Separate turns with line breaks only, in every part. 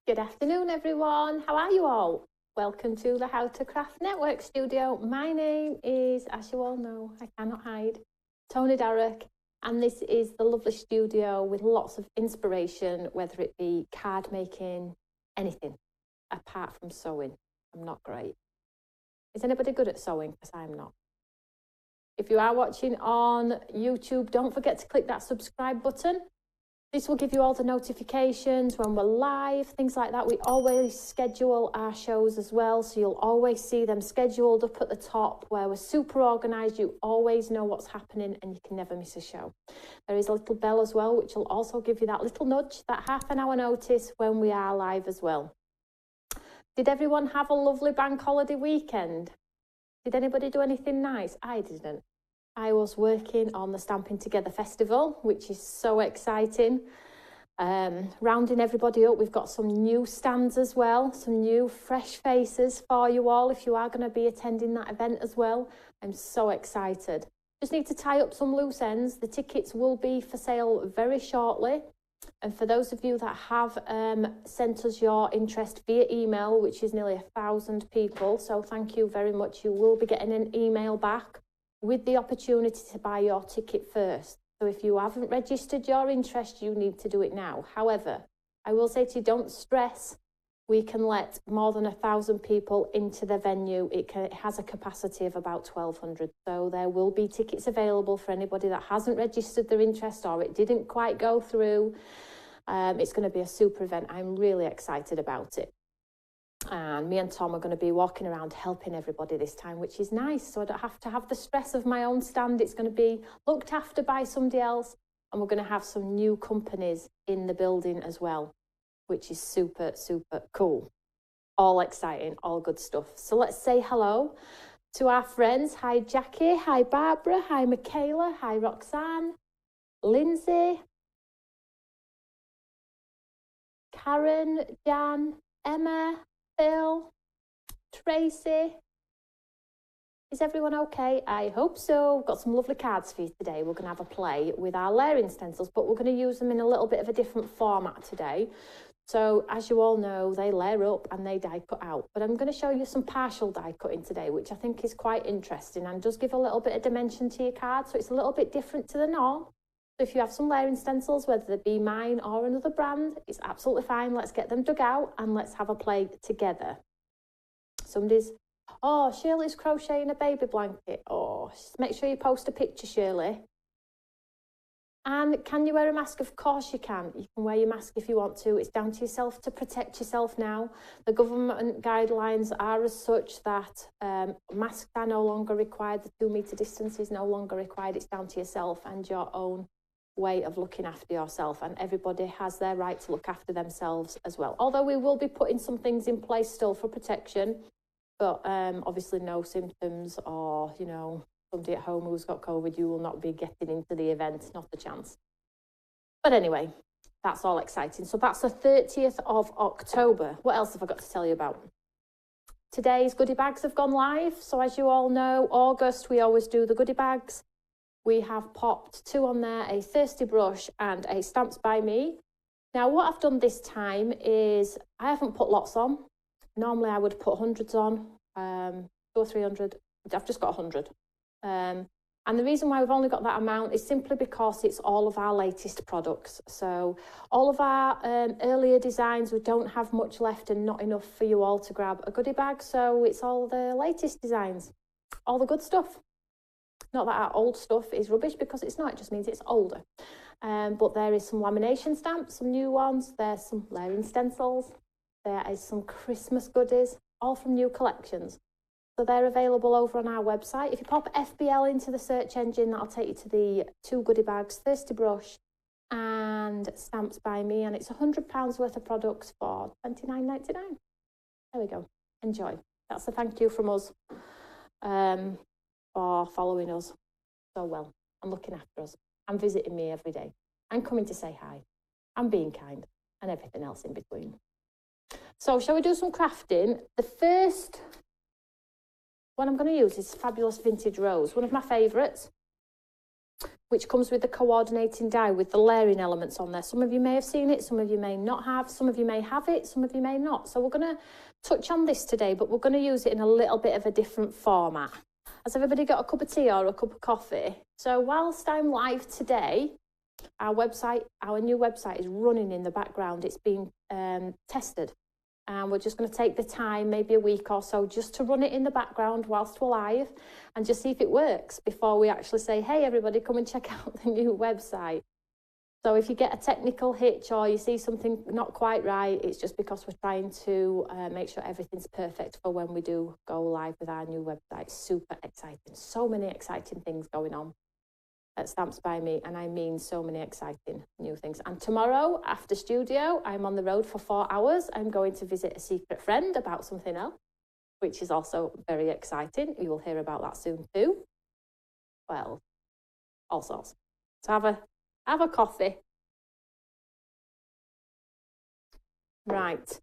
Good afternoon, everyone. How are you all? Welcome to the How to Craft Network Studio. My name is, as you all know, I cannot hide, Toni, and this is the lovely studio with lots of inspiration, whether it be card making, anything, apart from sewing. I'm not great. Is anybody good at sewing? Because I'm not. If you are watching on YouTube, don't forget to click that subscribe button. This will give you all the notifications when we're live, things like that. We always schedule our shows as well, so you'll always see them scheduled up at the top where we're super organised. You always know what's happening and you can never miss a show. There is a little bell as well, which will also give you that little nudge, that half an hour notice when we are live as well. Did everyone have a lovely bank holiday weekend? Did anybody do anything nice? I didn't. I was working on the Stamping Together Festival, which is so exciting. Rounding everybody up, we've got some new stands as well, some new fresh faces for you all if you are going to be attending that event as well. I'm so excited. Just need to tie up some loose ends. The tickets will be for sale very shortly. And for those of you that have sent us your interest via email, which is nearly 1,000 people, so thank you very much. You will be getting an email back with the opportunity to buy your ticket first. So if you haven't registered your interest, you need to do it now. However, I will say to you, don't stress. We can let more than 1,000 people into the venue. It has a capacity of about 1,200. So there will be tickets available for anybody that hasn't registered their interest or it didn't quite go through. It's going to be a super event. I'm really excited about it. And me and Tom are going to be walking around helping everybody this time, which is nice. So I don't have to have the stress of my own stand. It's going to be looked after by somebody else. And we're going to have some new companies in the building as well, which is super, super cool. All exciting, all good stuff. So let's say hello to our friends. Hi, Jackie. Hi, Barbara. Hi, Michaela. Hi, Roxanne. Lindsay. Karen, Jan, Emma, Phil, Tracy. Is everyone okay? I hope so. We've got some lovely cards for you today. We're going to have a play with our layering stencils, but we're going to use them in a little bit of a different format today. So as you all know, they layer up and they die cut out. But I'm going to show you some partial die cutting today, which I think is quite interesting and does give a little bit of dimension to your card. So it's a little bit different to the norm. So if you have some layering stencils, whether they be mine or another brand, it's absolutely fine. Let's get them dug out and let's have a play together. Oh, Shirley's crocheting a baby blanket. Oh, make sure you post a picture, Shirley. And can you wear a mask? Of course you can. You can wear your mask if you want to. It's down to yourself to protect yourself now. The government guidelines are as such that masks are no longer required. The 2 metre distance is no longer required. It's down to yourself and your own way of looking after yourself, and everybody has their right to look after themselves as well. Although we will be putting some things in place still for protection, but obviously no symptoms or, you know, somebody at home who's got COVID, you will not be getting into the event, not a chance. But anyway, that's all exciting. So that's the 30th of October. What else have I got to tell you about? Today's goodie bags have gone live. So as you all know, August, we always do the goodie bags. We have popped 2 on there, a thirsty brush and a Stamps by Me. Now, what I've done this time is I haven't put lots on. Normally, I would put hundreds on, 200 or 300. I've just got 100. And the reason why we've only got that amount is simply because it's all of our latest products. So all of our earlier designs, we don't have much left and not enough for you all to grab a goodie bag. So it's all the latest designs, all the good stuff. Not that our old stuff is rubbish, because it's not, it just means it's older. But there is some lamination stamps, some new ones, there's some layering stencils, there is some Christmas goodies, all from new collections. So they're available over on our website. If you pop FBL into the search engine, that'll take you to the 2 goodie bags, thirsty brush and Stamps by Me, and it's £100 worth of products for $29.99. There we go. Enjoy. That's a thank you from us. For following us so well and looking after us and visiting me every day and coming to say hi and being kind and everything else in between. So shall we do some crafting? The first one I'm going to use is Fabulous Vintage Rose, one of my favourites. which comes with the coordinating die with the layering elements on there. Some of you may have seen it, some of you may not have, some of you may have it, some of you may not. So we're going to touch on this today, but we're going to use it in a little bit of a different format. Has everybody got a cup of tea or a cup of coffee? So whilst I'm live today, our new website is running in the background. It's being tested. And we're just going to take the time, maybe a week or so, just to run it in the background whilst we're live and just see if it works before we actually say, hey, everybody, come and check out the new website. So if you get a technical hitch or you see something not quite right, it's just because we're trying to make sure everything's perfect for when we do go live with our new website. Super exciting. So many exciting things going on at Stamps by Me, and I mean so many exciting new things. And tomorrow, after studio, I'm on the road for 4 hours. I'm going to visit a secret friend about something else, which is also very exciting. You will hear about that soon too. Well, all sorts. So have a coffee. Right.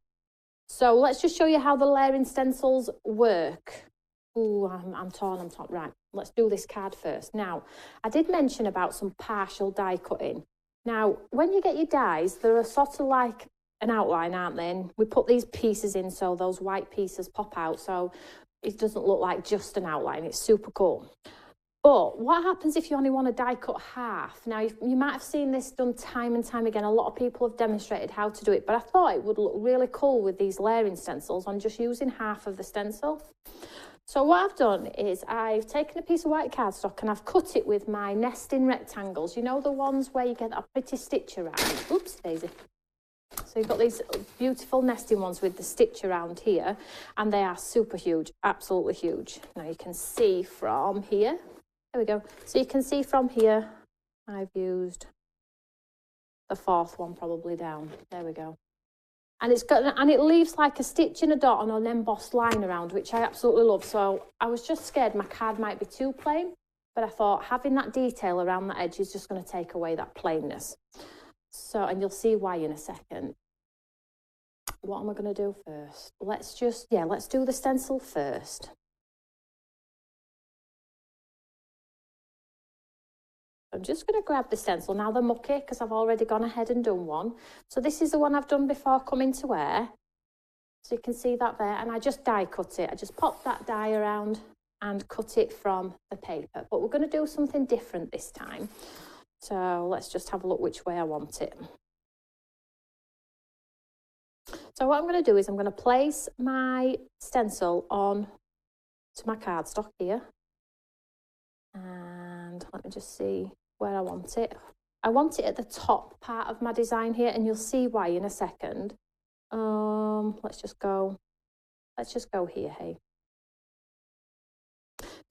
So let's just show you how the layering stencils work. Ooh, I'm torn. Right, let's do this card first. Now, I did mention about some partial die cutting. Now, when you get your dies, they're sort of like an outline, aren't they? And we put these pieces in so those white pieces pop out, so it doesn't look like just an outline. It's super cool. But what happens if you only want to die cut half? Now, you might have seen this done time and time again. A lot of people have demonstrated how to do it, but I thought it would look really cool with these layering stencils on just using half of the stencil. So what I've done is I've taken a piece of white cardstock and I've cut it with my nesting rectangles. You know, the ones where you get that pretty stitch around. Oops, Daisy. So you've got these beautiful nesting ones with the stitch around here, and they are super huge, absolutely huge. Now you can see from here. There we go. So you can see from here, I've used the fourth one probably down. There we go. And it leaves like a stitch and a dot on an embossed line around, which I absolutely love. So I was just scared my card might be too plain, but I thought having that detail around the edge is just going to take away that plainness. So, and you'll see why in a second. What am I going to do first? Let's do the stencil first. I'm just going to grab the stencil. Now they're mucky because I've already gone ahead and done one. So this is the one I've done before coming to wear. So you can see that there. And I just die cut it. I just pop that die around and cut it from the paper. But we're going to do something different this time. So let's just have a look which way I want it. So what I'm going to do is I'm going to place my stencil on to my cardstock here. And let me just see where I want it. I want it at the top part of my design here, and you'll see why in a second. Let's just go here, hey.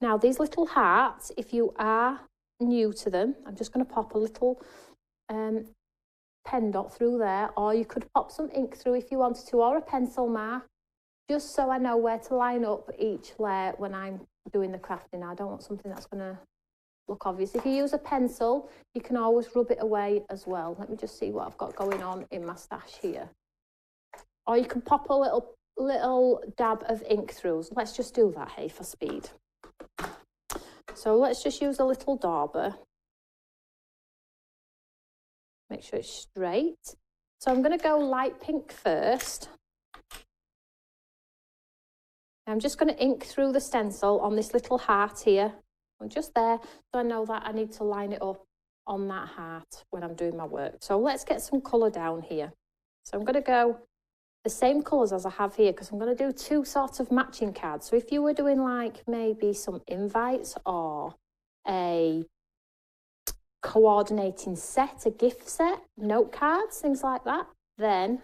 Now these little hearts, if you are new to them, I'm just going to pop a little pen dot through there, or you could pop some ink through if you wanted to, or a pencil mark, just so I know where to line up each layer when I'm doing the crafting. I don't want something that's going to look obvious. If you use a pencil, you can always rub it away as well. Let me just see what I've got going on in my stash here. Or you can pop a little dab of ink through. So let's just do that, hey, for speed. So let's just use a little dauber. Make sure it's straight. So I'm going to go light pink first. I'm just going to ink through the stencil on this little heart here. I'm just there, so I know that I need to line it up on that heart when I'm doing my work. So let's get some colour down here. So I'm going to go the same colours as I have here, because I'm going to do two sorts of matching cards. So if you were doing like maybe some invites or a coordinating set, a gift set, note cards, things like that, then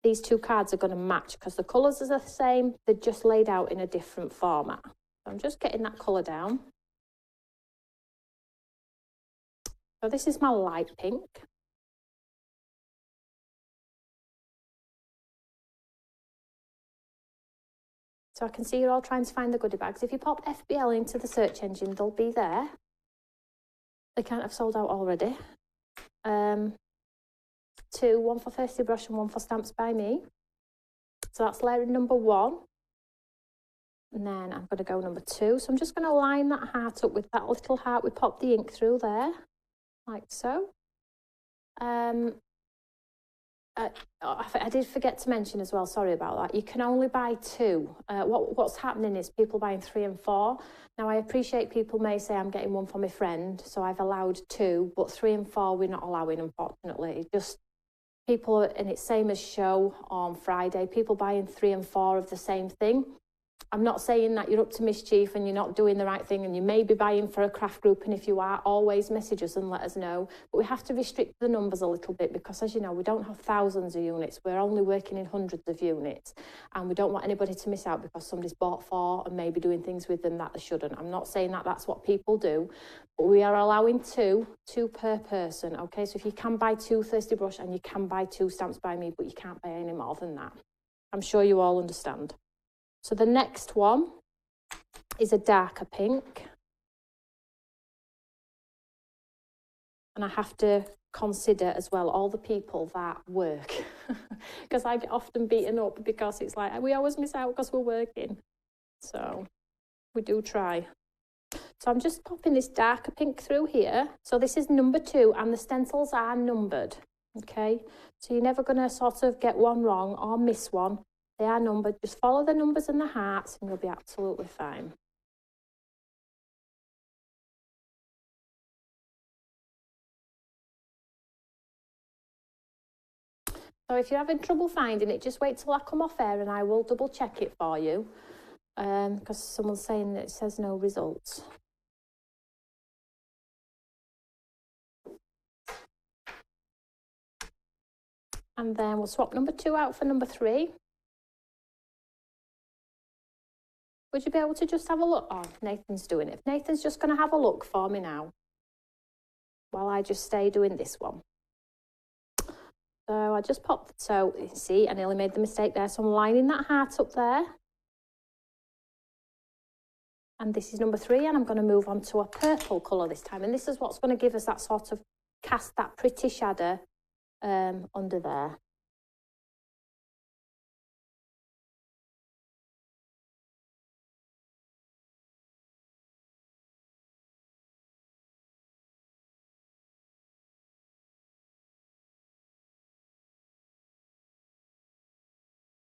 these two cards are going to match because the colours are the same, they're just laid out in a different format. So I'm just getting that colour down. So this is my light pink. So I can see you're all trying to find the goodie bags. If you pop FBL into the search engine, they'll be there. They can't have sold out already. Two, one for Thirsty Brush and one for Stamps by Me. So that's layering number one. And then I'm going to go number 2. So I'm just going to line that heart up with that little heart we popped the ink through there, like so. I did forget to mention as well, sorry about that, you can only buy 2. What's happening is people buying 3 and 4. Now, I appreciate people may say I'm getting one for my friend, so I've allowed 2, but 3 and 4 we're not allowing, unfortunately. Just people, and it's same as show on Friday, people buying 3 and 4 of the same thing. I'm not saying that you're up to mischief and you're not doing the right thing and you may be buying for a craft group, and if you are, always message us and let us know. But we have to restrict the numbers a little bit because, as you know, we don't have thousands of units. We're only working in hundreds of units, and we don't want anybody to miss out because somebody's bought 4 and maybe doing things with them that they shouldn't. I'm not saying that that's what people do, but we are allowing 2 per person, okay? So if you can buy 2 Thirsty Brush and you can buy 2 Stamps by Me, but you can't buy any more than that. I'm sure you all understand. So the next one is a darker pink. And I have to consider as well all the people that work because I get often beaten up because it's like we always miss out because we're working. So we do try. So I'm just popping this darker pink through here. So this is number 2 and the stencils are numbered, okay? So you're never going to sort of get one wrong or miss one. They are numbered. Just follow the numbers and the hearts and you'll be absolutely fine. So if you're having trouble finding it, just wait till I come off air and I will double check it for you. Because someone's saying that it says no results. And then we'll swap number 2 out for number 3. Would you be able to just have a look? Oh, Nathan's doing it. Nathan's just going to have a look for me now while I just stay doing this one. So I just popped, so you see, I nearly made the mistake there. So I'm lining that heart up there. And this is number 3, and I'm going to move on to a purple colour this time. And this is what's going to give us that sort of cast that pretty shadow under there.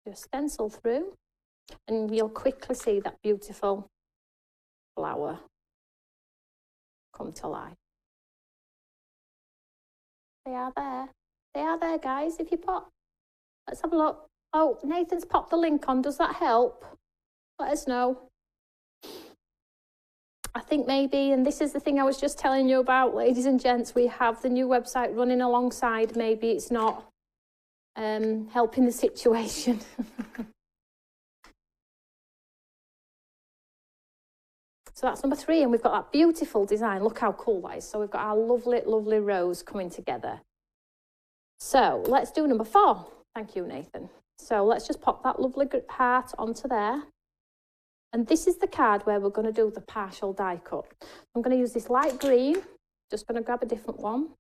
Just stencil through and you'll quickly see that beautiful flower come to life. They are there. They are there, guys. If you pop, let's have a look. Oh, Nathan's popped the link on. Does that help? Let us know. I think maybe, and this is the thing I was just telling you about, ladies and gents, we have the new website running alongside. Maybe it's not helping the situation. So that's number 3, and we've got that beautiful design. Look how cool that is. So we've got our lovely, lovely rose coming together. So let's do number 4. Thank you, Nathan. So let's just pop that lovely heart onto there. And this is the card where we're going to do the partial die cut. I'm going to use this light green. Just going to grab a different one.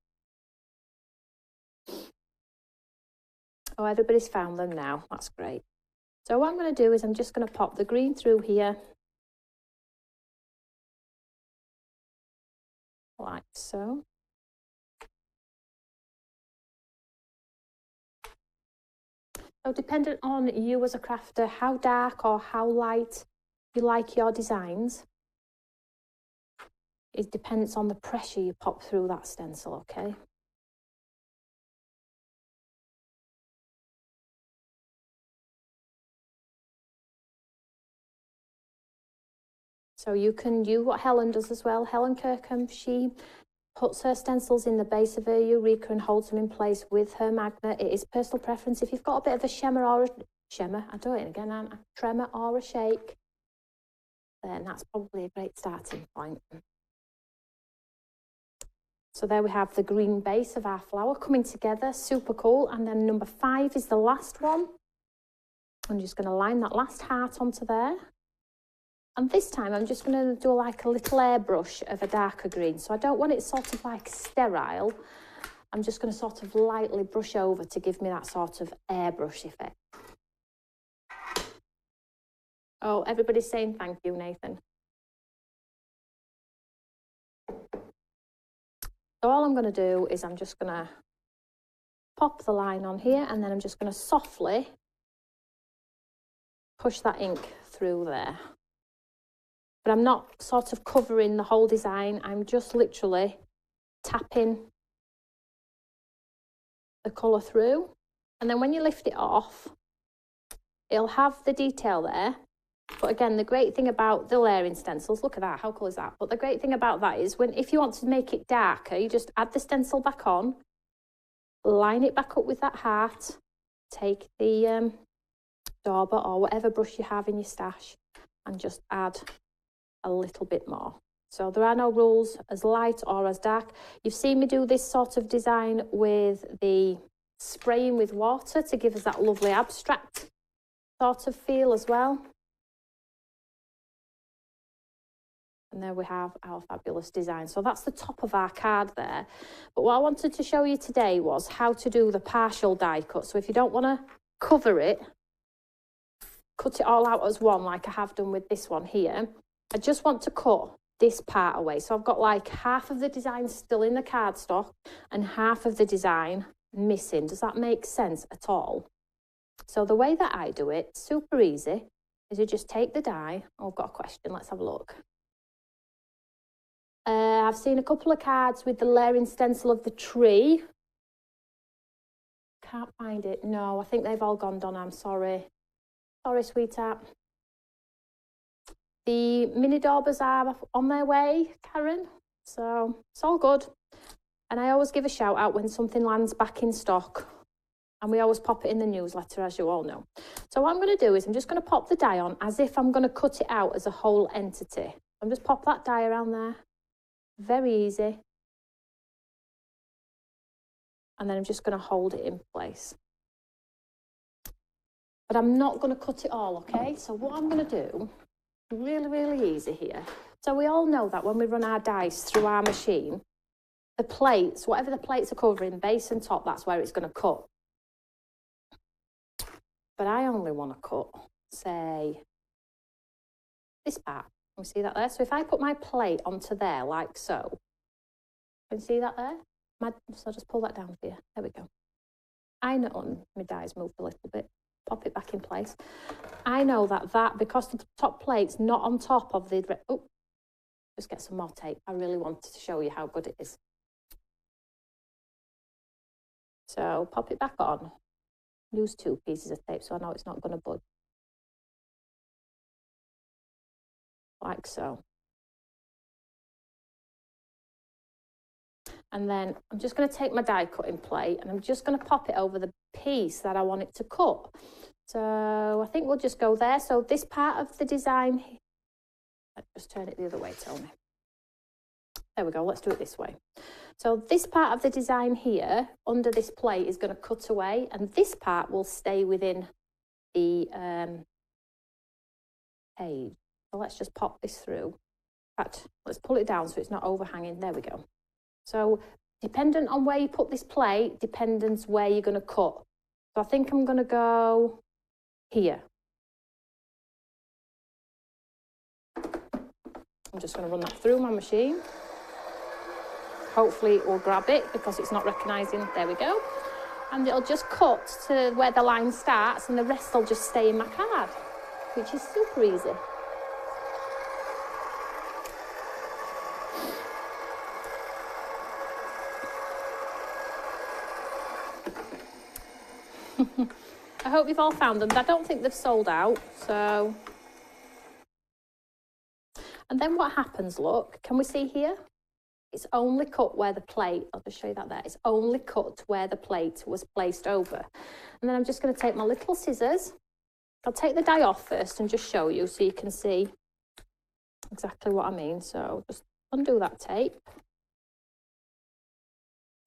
Oh, everybody's found them now. That's great. So what I'm going to do is I'm just going to pop the green through here. Like so. So dependent on you as a crafter, how dark or how light you like your designs, it depends on the pressure you pop through that stencil, okay? So you can do what Helen does as well. Helen Kirkham, she puts her stencils in the base of her Eureka and holds them in place with her magnet. It is personal preference. If you've got a bit of a tremor or a shake, then that's probably a great starting point. So there we have the green base of our flower coming together, super cool. And then number 5 is the last one. I'm just going to line that last heart onto there. And this time I'm just going to do like a little airbrush of a darker green. So I don't want it sort of like sterile. I'm just going to sort of lightly brush over to give me that sort of airbrush effect. Oh, everybody's saying thank you, Nathan. So all I'm going to do is I'm just going to pop the line on here, and then I'm just going to softly push that ink through there. But I'm not sort of covering the whole design. I'm just literally tapping the colour through. And then when you lift it off, it'll have the detail there. But again, the great thing about the layering stencils, look at that, how cool is that? But the great thing about that is if you want to make it darker, you just add the stencil back on, line it back up with that heart, take the dauber or whatever brush you have in your stash, and just add a little bit more. So there are no rules as light or as dark. You've seen me do this sort of design with the spraying with water to give us that lovely abstract sort of feel as well. And there we have our fabulous design. So that's the top of our card there. But what I wanted to show you today was how to do the partial die cut. So if you don't want to cover it, cut it all out as one like I have done with this one here. I just want to cut this part away. So I've got like half of the design still in the cardstock and half of the design missing. Does that make sense at all? So the way that I do it, super easy, is you just take the die. Oh, I've got a question. Let's have a look. I've seen a couple of cards with the layering stencil of the tree. Can't find it. No, I think they've all gone, Donna. I'm sorry. Sorry, sweetheart. The mini daubers are on their way, Karen. So it's all good. And I always give a shout out when something lands back in stock. And we always pop it in the newsletter, as you all know. So what I'm going to do is I'm just going to pop the die on as if I'm going to cut it out as a whole entity. I'm just pop that die around there. Very easy. And then I'm just going to hold it in place. But I'm not going to cut it all, okay? So what I'm going to do, really, really easy here. So we all know that when we run our dice through our machine, the plates, whatever the plates are covering, base and top, that's where it's going to cut. But I only want to cut, say, this part. Can you see that there? So if I put my plate onto there, like so, can you see that there? So I'll just pull that down for you. There we go. I know my die's moved a little bit. Pop it back in place. I know that because the top plate's not on top of the... Oh, just get some more tape. I really wanted to show you how good it is. So pop it back on. Use 2 pieces of tape so I know it's not going to budge. Like so. And then I'm just going to take my die cutting plate and I'm just going to pop it over the piece that I want it to cut. So I think we'll just go there. So this part of the design, let's just turn it the other way, Toni. There we go, let's do it this way. So this part of the design here, under this plate, is going to cut away, and this part will stay within the page. So let's just pop this through. In fact, let's pull it down so it's not overhanging. There we go. So dependent on where you put this plate, dependent where you're going to cut. So I think I'm going to go here. I'm just going to run that through my machine. Hopefully it will grab it because it's not recognising. There we go. And it'll just cut to where the line starts and the rest will just stay in my card, which is super easy. I hope you've all found them. I don't think they've sold out, so... And then what happens, look, can we see here? It's only cut where the plate, I'll just show you that there, it's only cut where the plate was placed over. And then I'm just going to take my little scissors. I'll take the die off first and just show you so you can see exactly what I mean. So just undo that tape.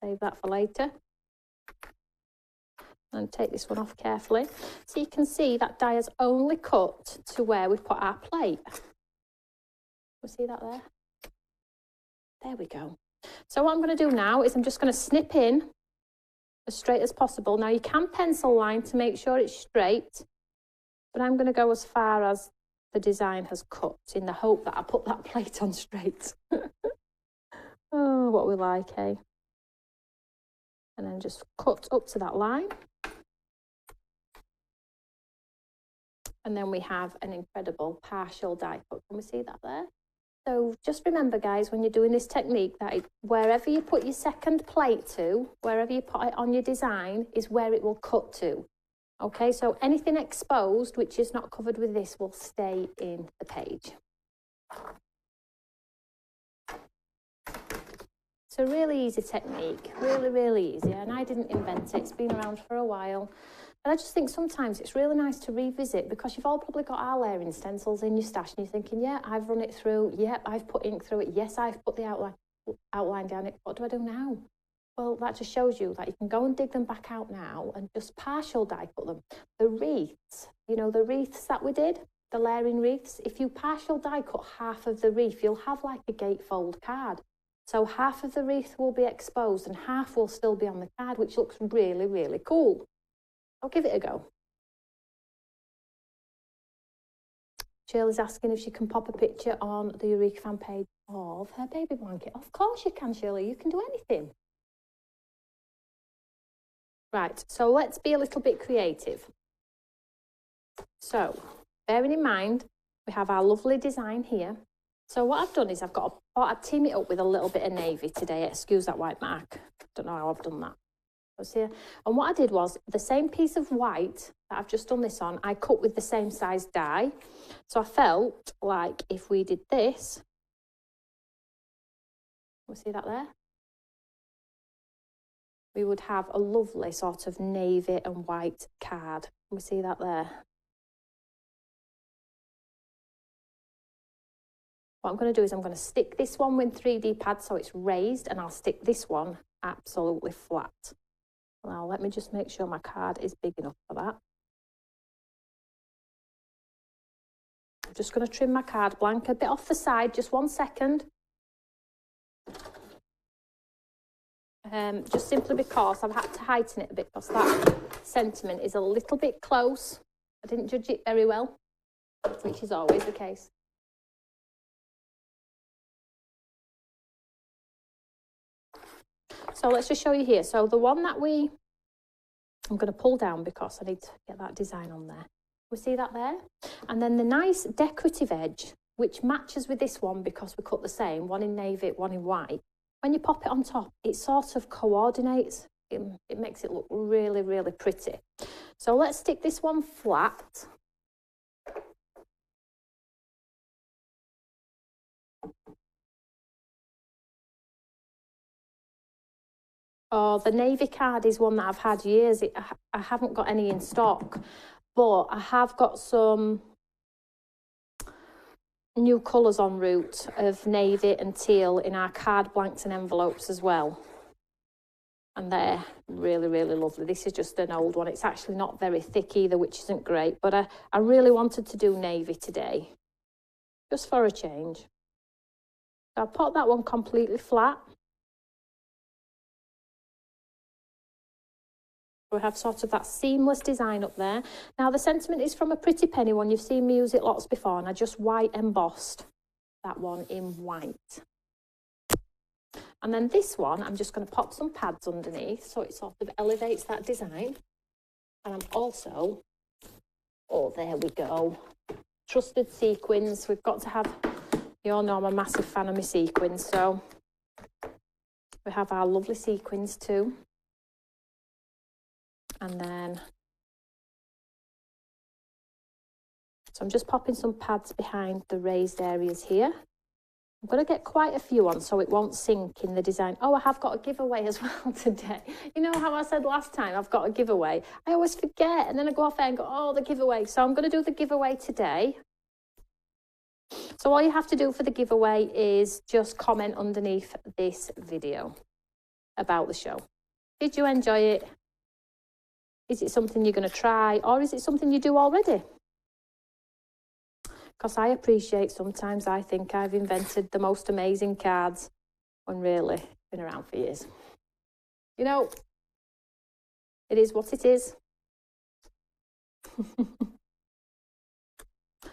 Save that for later. And take this one off carefully. So you can see that die is only cut to where we put our plate. You see that there? There we go. So what I'm going to do now is I'm just going to snip in as straight as possible. Now you can pencil line to make sure it's straight, but I'm going to go as far as the design has cut in the hope that I put that plate on straight. Oh, what we like, eh? And then just cut up to that line. And then we have an incredible partial die cut. Can we see that there? So just remember, guys, when you're doing this technique, that wherever you put your second plate to, wherever you put it on your design, is where it will cut to. Okay, so anything exposed, which is not covered with this, will stay in the page. It's a really easy technique, really, really easy. And I didn't invent it, it's been around for a while. And I just think sometimes it's really nice to revisit, because you've all probably got our layering stencils in your stash and you're thinking, yeah, I've run it through, yep, I've put ink through it, yes, I've put the outline down it. What do I do now? Well, that just shows you that you can go and dig them back out now and just partial die cut them. The wreaths, you know, the wreaths that we did, the layering wreaths, if you partial die cut half of the wreath, you'll have like a gatefold card. So half of the wreath will be exposed and half will still be on the card, which looks really, really cool. I'll give it a go. Shirley's asking if she can pop a picture on the Eureka fan page of her baby blanket. Of course you can, Shirley. You can do anything. Right, so let's be a little bit creative. So, bearing in mind, we have our lovely design here. So what I've done is thought I'd team it up with a little bit of navy today. Excuse that white mark. Don't know how I've done that. Here. And what I did was the same piece of white that I've just done this on, I cut with the same size die. So I felt like if we did this, we see that there? We would have a lovely sort of navy and white card. We see that there? What I'm going to do is I'm going to stick this one with 3D pad so it's raised, and I'll stick this one absolutely flat. Now, let me just make sure my card is big enough for that. I'm just going to trim my card blank a bit off the side, just 1 second. Just simply because I've had to heighten it a bit because that sentiment is a little bit close. I didn't judge it very well, which is always the case. So let's just show you here. So the one that I'm going to pull down because I need to get that design on there. We see that there? And then the nice decorative edge, which matches with this one because we cut the same, one in navy, one in white. When you pop it on top, it sort of coordinates. It makes it look really, really pretty. So let's stick this one flat. Oh, the navy card is one that I've had years. I haven't got any in stock, but I have got some new colours en route of navy and teal in our card blanks and envelopes as well. And they're really, really lovely. This is just an old one. It's actually not very thick either, which isn't great, but I really wanted to do navy today, just for a change. So I'll put that one completely flat. We have sort of that seamless design up there. Now the sentiment is from a Pretty Penny one. You've seen me use it lots before, and I just white embossed that one in white. And then this one, I'm just going to pop some pads underneath so it sort of elevates that design. And I'm also, oh, there we go, trusted sequins. We've got to have, you all know I'm a massive fan of my sequins, so we have our lovely sequins too. And then, so I'm just popping some pads behind the raised areas here. I'm going to get quite a few on so it won't sink in the design. Oh, I have got a giveaway as well today. You know how I said last time I've got a giveaway? I always forget, and then I go off there and go, oh, the giveaway. So I'm going to do the giveaway today. So all you have to do for the giveaway is just comment underneath this video about the show. Did you enjoy it? Is it something you're going to try, or is it something you do already? Because I appreciate sometimes I think I've invented the most amazing cards when really it's been around for years. You know, it is what it is.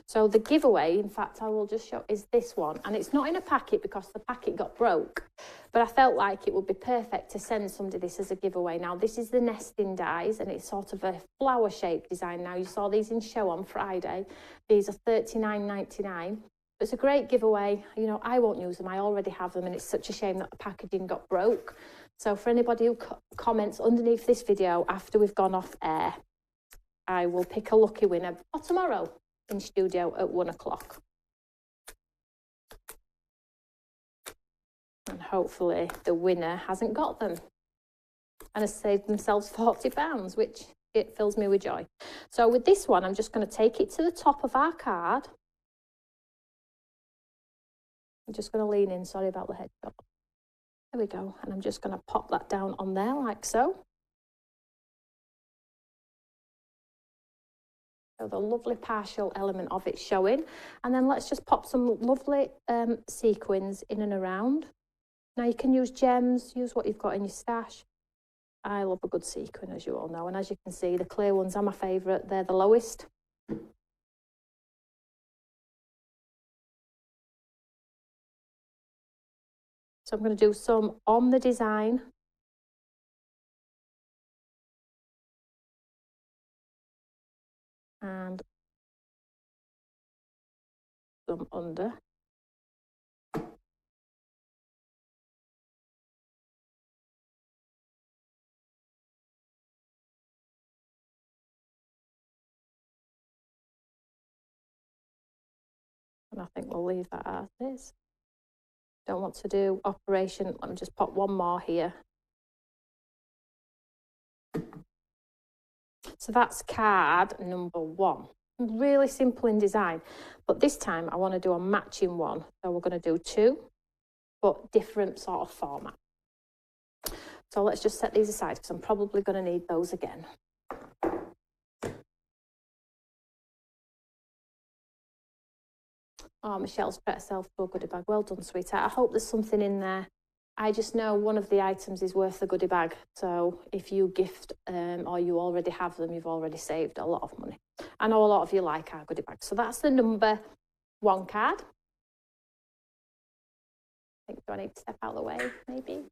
So the giveaway, in fact, I will just show, is this one. And it's not in a packet because the packet got broke. But I felt like it would be perfect to send somebody this as a giveaway. Now, this is the nesting dies, and it's sort of a flower-shaped design. Now, you saw these in show on Friday. These are $39.99. It's a great giveaway. You know, I won't use them. I already have them, and it's such a shame that the packaging got broke. So for anybody who comments underneath this video after we've gone off air, I will pick a lucky winner for tomorrow in studio at 1 o'clock. And hopefully the winner hasn't got them and has saved themselves £40, which it fills me with joy. So with this one, I'm just going to take it to the top of our card. I'm just going to lean in, sorry about the headshot. There we go. And I'm just going to pop that down on there like so. So the lovely partial element of it showing. And then let's just pop some lovely sequins in and around. Now you can use gems, use what you've got in your stash. I love a good sequin, as you all know. And as you can see, the clear ones are my favourite. They're the lowest. So I'm going to do some on the design. And some under. And I think we'll leave that as is. Don't want to do operation. Let me just pop one more here. So that's card number 1. Really simple in design, but this time I want to do a matching one. So we're going to do 2, but different sort of format. So let's just set these aside because I'm probably going to need those again. Oh, Michelle's put herself to a goodie bag. Well done, sweetheart. I hope there's something in there. I just know one of the items is worth the goodie bag. So if you gift or you already have them, you've already saved a lot of money. I know a lot of you like our goodie bags. So that's the number 1 card. I think, do I need to step out of the way, maybe?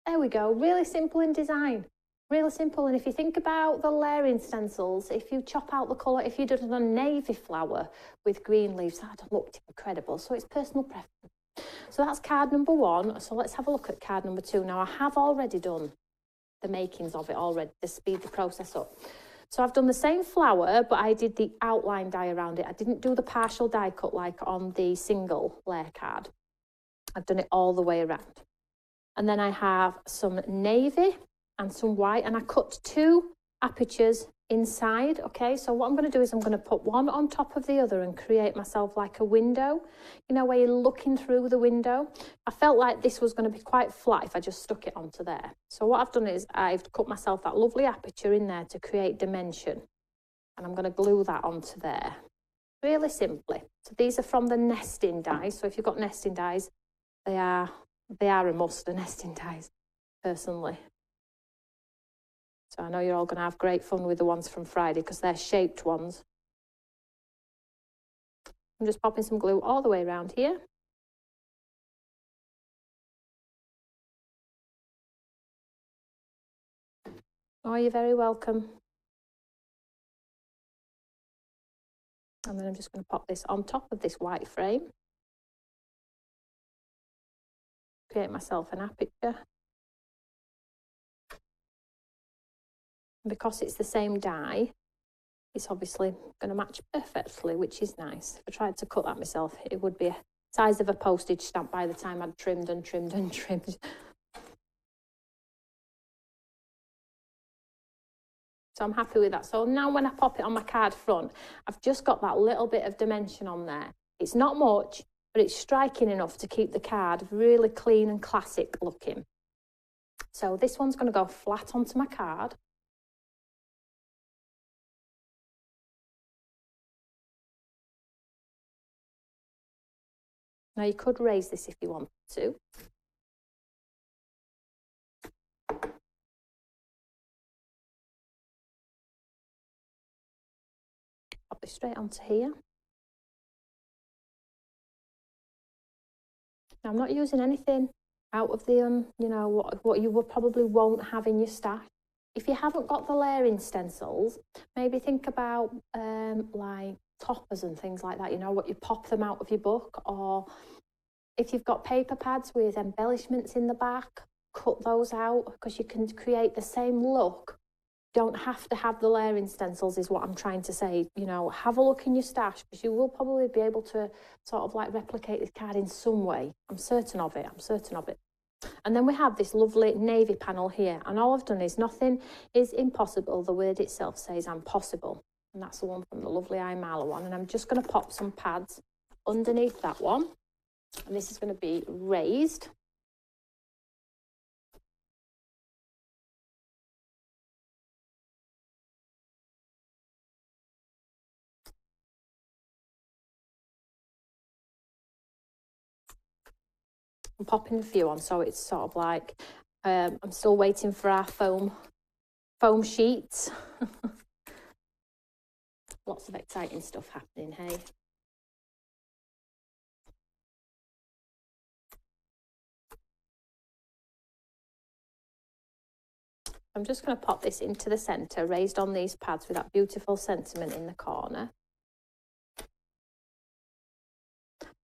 There we go. Really simple in design. Really simple. And if you think about the layering stencils, if you chop out the colour, if you did a navy flower with green leaves, that'd have looked incredible. So it's personal preference. So that's card number 1. So let's have a look at card number 2. Now, I have already done the makings of it already to speed the process up. So I've done the same flower, but I did the outline die around it. I didn't do the partial die cut like on the single layer card. I've done it all the way around. And then I have some navy and some white, and I cut 2 apertures inside. Okay, so what I'm going to do is I'm going to put one on top of the other and create myself like a window, you know, where you're looking through the window. I felt like this was going to be quite flat if I just stuck it onto there. So what I've done is I've cut myself that lovely aperture in there to create dimension, and I'm going to glue that onto there really simply. So these are from the nesting dies. So if you've got nesting dies, they are a must, the nesting dies, personally. So I know you're all going to have great fun with the ones from Friday because they're shaped ones. I'm just popping some glue all the way around here. Oh, you're very welcome. And then I'm just going to pop this on top of this white frame. Create myself an aperture. And because it's the same die, it's obviously going to match perfectly, which is nice. If I tried to cut that myself, it would be a size of a postage stamp by the time I'd trimmed and trimmed and trimmed. So I'm happy with that. So now when I pop it on my card front, I've just got that little bit of dimension on there. It's not much, but it's striking enough to keep the card really clean and classic looking. So this one's going to go flat onto my card. Now you could raise this if you want to. Pop it straight onto here. I'm not using anything out of the, you know, what you probably won't have in your stash. If you haven't got the layering stencils, maybe think about like toppers and things like that, you know, what you pop them out of your book, or if you've got paper pads with embellishments in the back, cut those out, because you can create the same look. Don't have to have the layering stencils is what I'm trying to say. You know, have a look in your stash, because you will probably be able to sort of like replicate this card in some way. I'm certain of it. And then we have this lovely navy panel here, and all I've done is nothing is impossible. The word itself says I'm possible, and that's the one from the lovely Imala one. And I'm just going to pop some pads underneath that one, and this is going to be raised. I'm popping a few on, so it's sort of like I'm still waiting for our foam sheets. Lots of exciting stuff happening, hey? I'm just going to pop this into the centre, raised on these pads with that beautiful sentiment in the corner.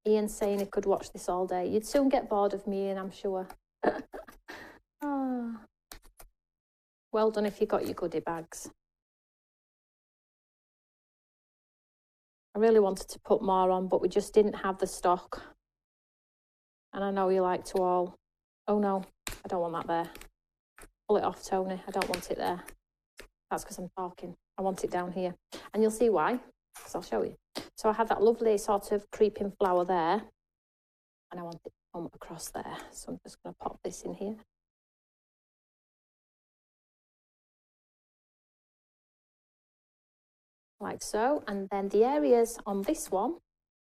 Ian's saying he could watch this all day. You'd soon get bored of me, Ian, I'm sure. Oh. Well done if you got your goodie bags. I really wanted to put more on, but we just didn't have the stock. And I know you like to all... Oh no, I don't want that there. Pull it off, Toni. I don't want it there. That's because I'm talking. I want it down here. And you'll see why, because I'll show you. So I have that lovely sort of creeping flower there, and I want it to come across there. So I'm just going to pop this in here. Like so. And then the areas on this one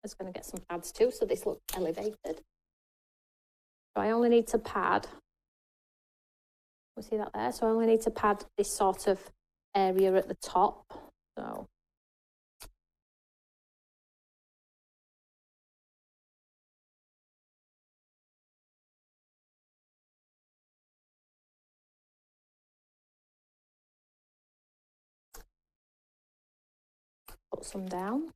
is going to get some pads too, so this looks elevated. So I only need to pad, we see that there? So I only need to pad this sort of area at the top. So put some down.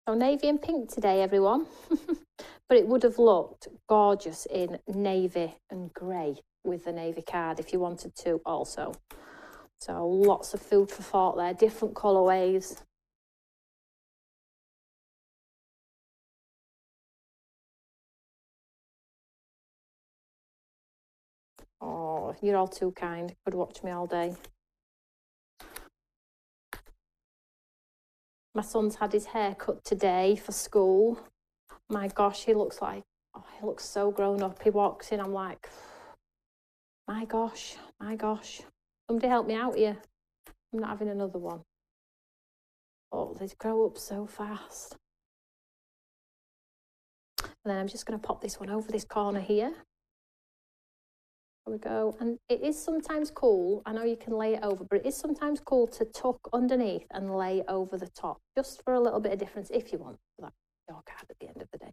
So navy and pink today, everyone. But it would have looked gorgeous in navy and grey with the navy card if you wanted to also. So lots of food for thought there, different colourways. Oh, you're all too kind. Could watch me all day. My son's had his hair cut today for school. My gosh, he looks like, oh, he looks so grown up. He walks in, I'm like, my gosh. Somebody help me out here. I'm not having another one. Oh, they grow up so fast. And then I'm just going to pop this one over this corner here. There we go. And it is sometimes cool. I know you can lay it over, but it is sometimes cool to tuck underneath and lay over the top, just for a little bit of difference if you want that your card at the end of the day.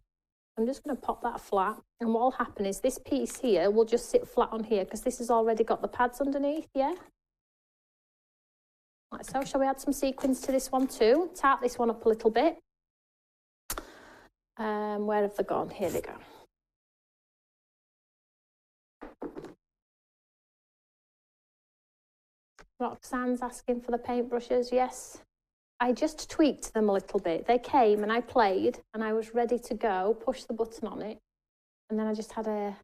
I'm just going to pop that flat, and what will happen is this piece here will just sit flat on here because this has already got the pads underneath, yeah? Like so. Shall we add some sequins to this one too? Tart this one up a little bit. Where have they gone? Here they go. Roxanne's asking for the paintbrushes. Yes, I just tweaked them a little bit. They came and I played and I was ready to go, push the button on it, and then I just had a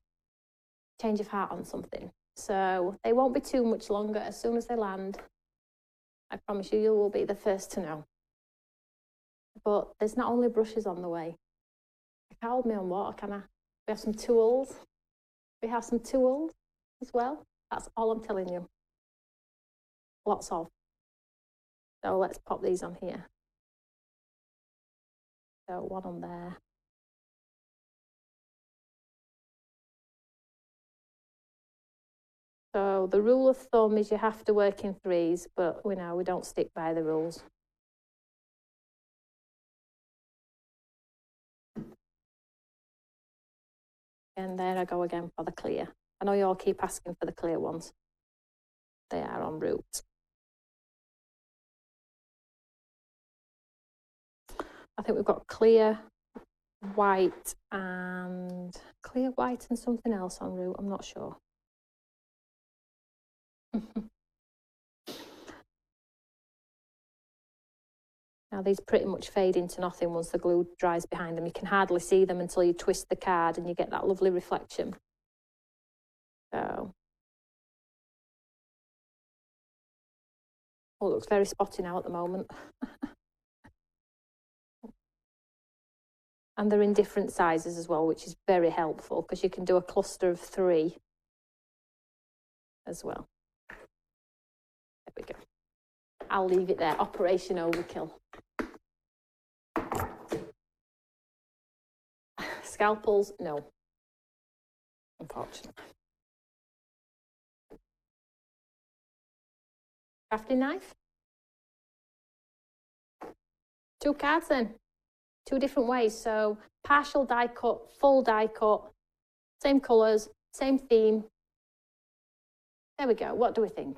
change of heart on something. So they won't be too much longer. As soon as they land, I promise you, you will be the first to know. But there's not only brushes on the way. I can't hold me on water, can I? We have some tools. We have some tools as well. That's all I'm telling you. Lots of. So let's pop these on here. So one on there. So the rule of thumb is you have to work in threes, but we know we don't stick by the rules. And there I go again for the clear. I know you all keep asking for the clear ones. They are en route. I think we've got clear, white and something else en route. I'm not sure. Now these pretty much fade into nothing once the glue dries behind them. You can hardly see them until you twist the card and you get that lovely reflection. So, oh, it looks very spotty now at the moment. And they're in different sizes as well, which is very helpful because you can do a cluster of 3 as well. There we go. I'll leave it there. Operation Overkill. Scalpels, no. Unfortunately. Crafting knife. 2 cards then. 2 different ways. So partial die cut, full die cut, same colours, same theme. There we go. What do we think?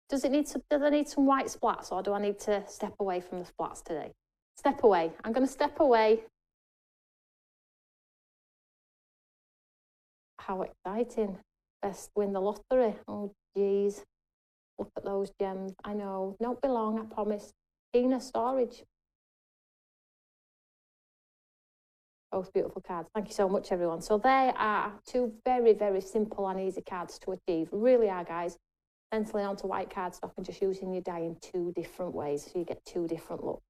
Does I need some white splats, or do I need to step away from the splats today? Step away. I'm going to step away. How exciting. Best win the lottery. Oh, geez. Look at those gems. I know. Don't be long, I promise. Tina storage. Both beautiful cards. Thank you so much, everyone. So they are 2 very, very simple and easy cards to achieve. Really are, guys. Stenciling onto white cardstock and just using your die in 2 different ways, so you get 2 different looks.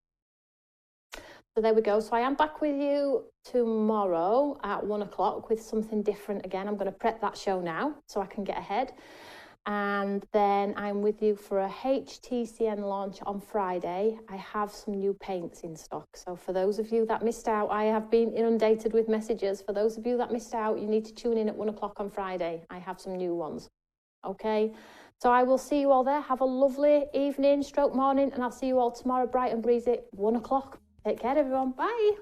So there we go. So I am back with you tomorrow at 1 o'clock with something different again. I'm going to prep that show now so I can get ahead. And then I'm with you for a HTCN launch on Friday. I have some new paints in stock. So for those of you that missed out, I have been inundated with messages. For those of you that missed out, you need to tune in at 1 o'clock on Friday. I have some new ones. Okay. So I will see you all there. Have a lovely evening, stroke morning, and I'll see you all tomorrow bright and breezy, 1 o'clock. Take care, everyone. Bye.